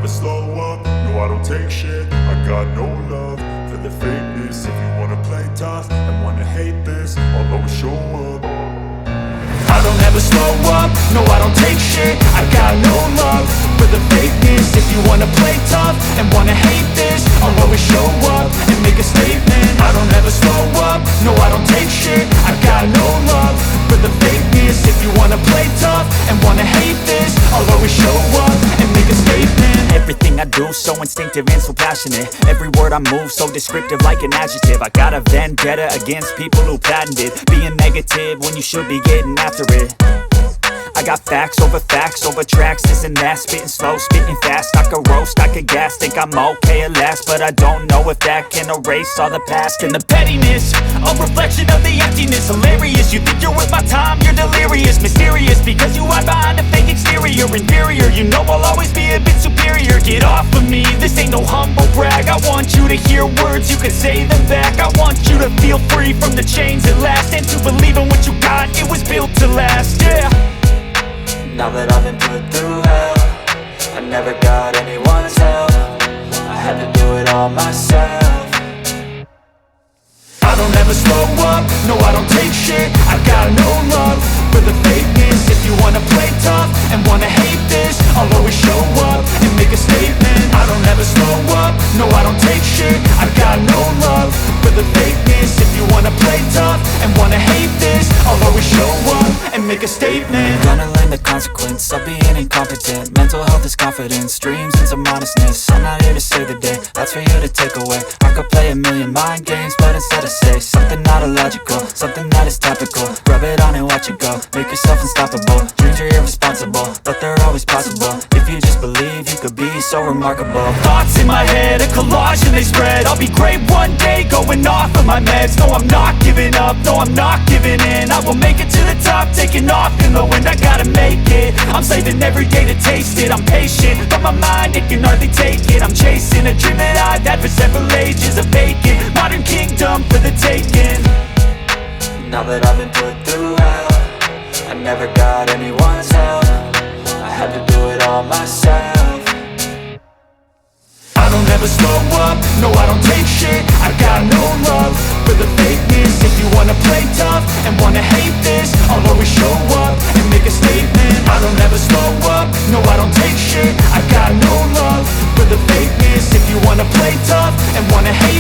slow up, no I don't take shit. I got no love for the fakeness. If you wanna play tough and wanna hate this, I'll always show up. I don't ever slow up, no I don't take shit. I got no love for the fakeness. If you wanna play tough and wanna hate this, I'll always show up and make a statement. I don't ever slow up, no I don't take shit. I got no love for the fakeness. If you wanna play tough and wanna hate this, I'll always show up and make a statement. Everything I do so instinctive and so passionate. Every word I move so descriptive like an adjective. I got a vendetta against people who patented being negative when you should be getting after it. I got facts over tracks, this and that. Spitting slow, spitting fast, I could roast, I could gas. Think I'm okay at last, but I don't know if that can erase all the past. And the pettiness, a reflection of the emptiness. Hilarious, you think you're worth my time, you're delirious. Mysterious, because you hide behind a fake exterior. Inferior, you know I'll always be a bit superior. Get off of me, this ain't no humble brag. I want you to hear words, you can say them back. I want you to feel free from the chains at last, and to believe in what you got, it was built to last, yeah. Now that I've been put through hell, I never got anyone's help. I had to do it all myself. I don't ever slow up, no I don't take shit. I got no love for the fakeness. If you wanna play tough and wanna hate this, I'll always show up and make a statement. I don't ever slow up, no I don't take shit. I got no love for the fakeness. If you wanna play tough and wanna hate this, I'll always show up and make a statement. Gonna learn the consequence of being incompetent. Mental health is confidence, dreams and some honestness. I'm not here to save the day, that's for you to take away. I could play a million mind games, but instead I say something not illogical, something that is topical. Rub it on and watch it go, make yourself unstoppable. Dreams are irresponsible, but they're always possible. If you just believe, you could be so remarkable. Thoughts in my head, a collage and they spread. I'll be great one day, going off of my meds. No, I'm not giving up, no, I'm not giving in. I will make it to the top, taking off in the wind. I gotta make it, I'm saving every day to taste it. I'm patient, but my mind, it can hardly take it. I'm chasing a dream that I've had for several ages. A vacant, modern kingdom for the taking. Now that I've been put through hell, I never got anyone's help. I had to do it all myself. I don't ever slow up, no I don't take shit. I got no love for the fakeness. If you wanna play tough and wanna hate this, I'll always show up and make a statement. I don't ever slow up, no I don't take shit. I got no love for the fakeness. If you wanna play tough and wanna hate